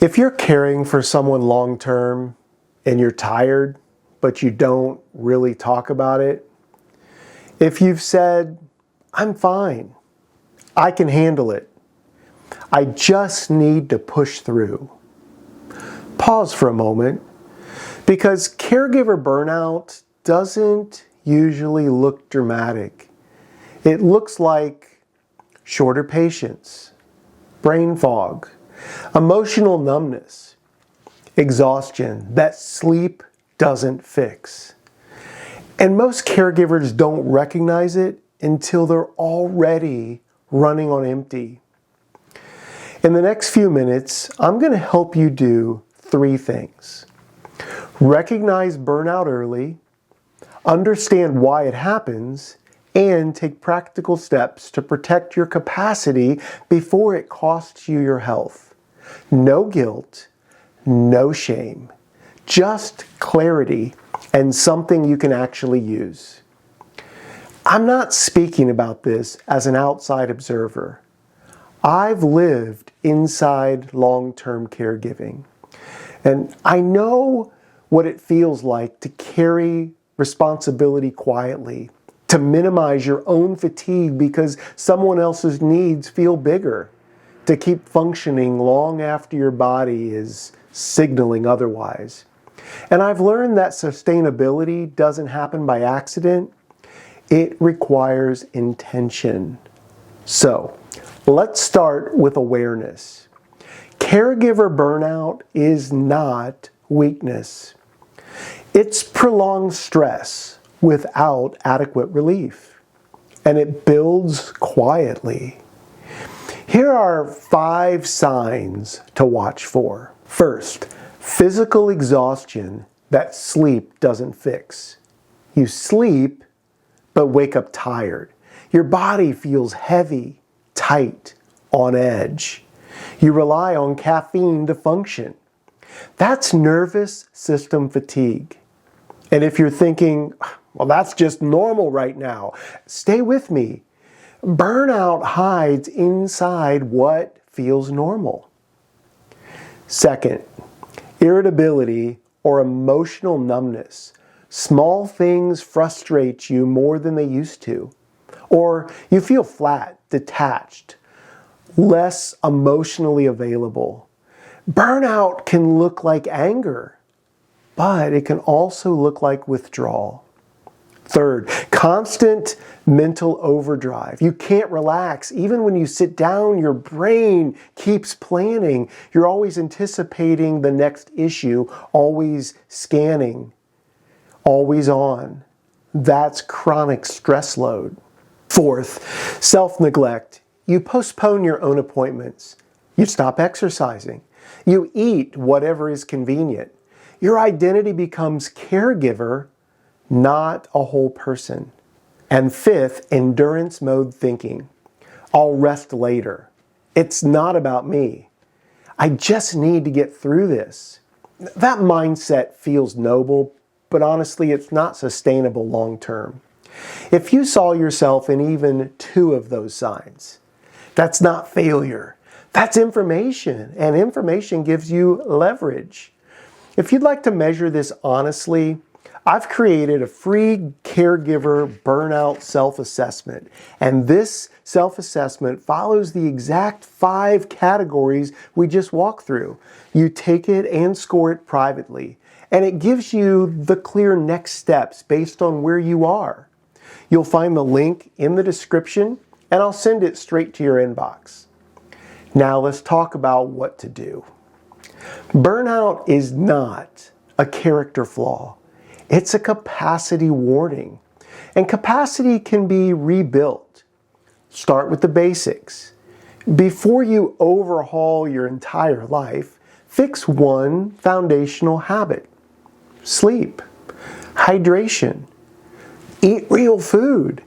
If you're caring for someone long term and you're tired, but you don't really talk about it, if you've said, "I'm fine, I can handle it, I just need to push through," pause for a moment, because caregiver burnout doesn't usually look dramatic. It looks like shorter patience, brain fog, emotional numbness, exhaustion that sleep doesn't fix. And most caregivers don't recognize it until they're already running on empty. In the next few minutes, I'm going to help you do 3 things. Recognize burnout early, understand why it happens, and take practical steps to protect your capacity before it costs you your health. No guilt, no shame, just clarity and something you can actually use. I'm not speaking about this as an outside observer. I've lived inside long-term caregiving, and I know what it feels like to carry responsibility quietly, to minimize your own fatigue because someone else's needs feel bigger, to keep functioning long after your body is signaling otherwise. And I've learned that sustainability doesn't happen by accident. It requires intention. So, let's start with awareness. Caregiver burnout is not weakness. It's prolonged stress without adequate relief, and it builds quietly. Here are 5 signs to watch for. First, physical exhaustion that sleep doesn't fix. You sleep, but wake up tired. Your body feels heavy, tight, on edge. You rely on caffeine to function. That's nervous system fatigue. And if you're thinking, well, that's just normal right now, stay with me. Burnout hides inside what feels normal. Second, irritability or emotional numbness. Small things frustrate you more than they used to. Or you feel flat, detached, less emotionally available. Burnout can look like anger, but it can also look like withdrawal. Third, constant mental overdrive. You can't relax. Even when you sit down, your brain keeps planning. You're always anticipating the next issue, always scanning, always on. That's chronic stress load. Fourth, self-neglect. You postpone your own appointments. You stop exercising. You eat whatever is convenient. Your identity becomes caregiver, not a whole person. And fifth, endurance mode thinking. I'll rest later. It's not about me. I just need to get through this. That mindset feels noble, but honestly, it's not sustainable long term. If you saw yourself in even 2 of those signs, that's not failure. That's information, and information gives you leverage. If you'd like to measure this honestly, I've created a free caregiver burnout self-assessment, and this self-assessment follows the exact 5 categories we just walked through. You take it and score it privately, and it gives you the clear next steps based on where you are. You'll find the link in the description, and I'll send it straight to your inbox. Now let's talk about what to do. Burnout is not a character flaw. It's a capacity warning. And capacity can be rebuilt. Start with the basics. Before you overhaul your entire life, fix one foundational habit. Sleep, hydration, eat real food,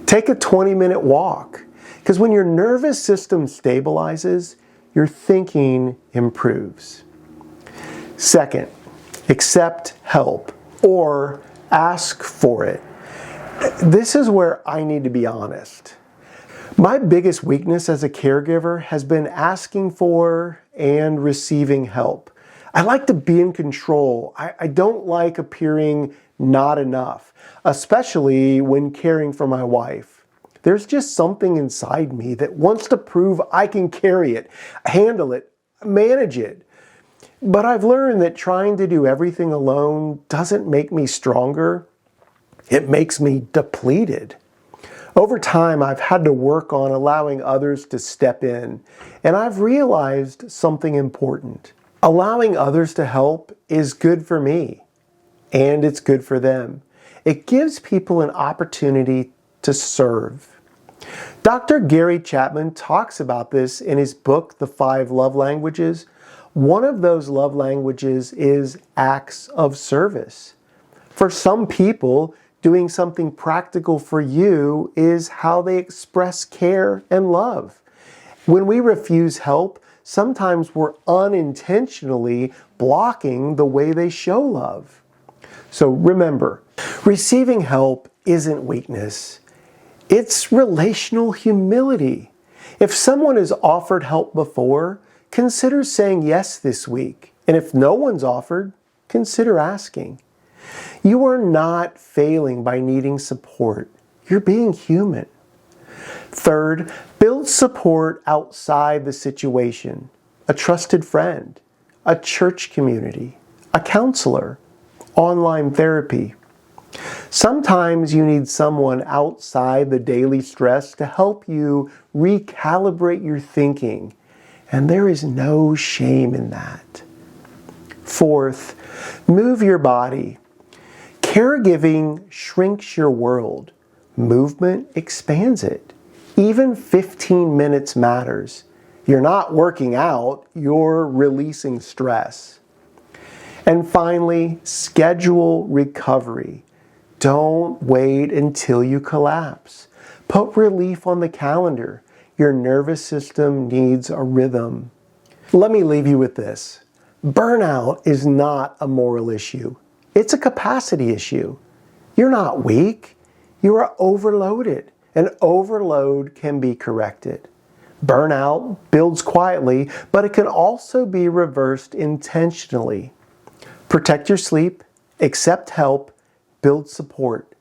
take a 20-minute walk. Because when your nervous system stabilizes, your thinking improves. Second, accept help or ask for it. This is where I need to be honest. My biggest weakness as a caregiver has been asking for and receiving help. I like to be in control. I don't like appearing not enough, especially when caring for my wife. There's just something inside me that wants to prove I can carry it, handle it, manage it. But I've learned that trying to do everything alone doesn't make me stronger. It makes me depleted. Over time, I've had to work on allowing others to step in, and I've realized something important. Allowing others to help is good for me, and it's good for them. It gives people an opportunity to serve. Dr. Gary Chapman talks about this in his book, The 5 Love Languages. One of those love languages is acts of service. For some people, doing something practical for you is how they express care and love. When we refuse help, sometimes we're unintentionally blocking the way they show love. So remember, receiving help isn't weakness. It's relational humility. If someone has offered help before, consider saying yes this week. And if no one's offered, consider asking. You are not failing by needing support. You're being human. Third, build support outside the situation. A trusted friend, a church community, a counselor, online therapy. Sometimes you need someone outside the daily stress to help you recalibrate your thinking, and there is no shame in that. Fourth, move your body. Caregiving shrinks your world. Movement expands it. Even 15 minutes matters. You're not working out, you're releasing stress. And finally, schedule recovery. Don't wait until you collapse. Put relief on the calendar. Your nervous system needs a rhythm. Let me leave you with this. Burnout is not a moral issue. It's a capacity issue. You're not weak. You are overloaded. And overload can be corrected. Burnout builds quietly, but it can also be reversed intentionally. Protect your sleep, accept help, build support,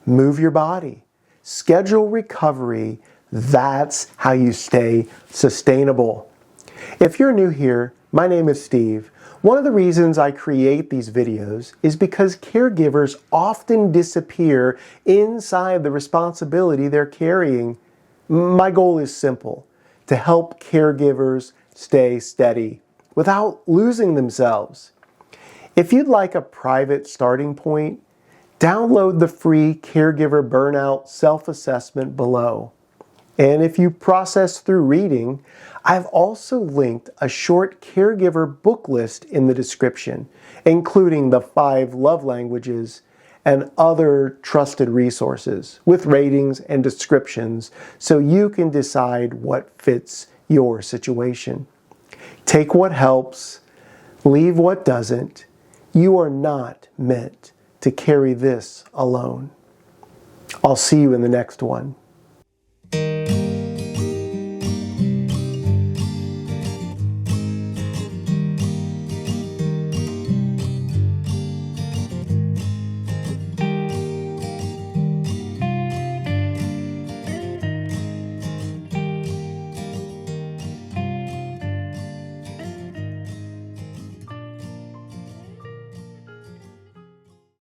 move your body, schedule recovery. That's how you stay sustainable. If you're new here, my name is Steve. One of the reasons I create these videos is because caregivers often disappear inside the responsibility they're carrying. My goal is simple: to help caregivers stay steady without losing themselves. If you'd like a private starting point, download the free Caregiver Burnout self-assessment below. And if you process through reading, I've also linked a short Caregiver Book List in the description, including the 5 love languages and other trusted resources with ratings and descriptions so you can decide what fits your situation. Take what helps, leave what doesn't. You are not meant to carry this alone. I'll see you in the next one.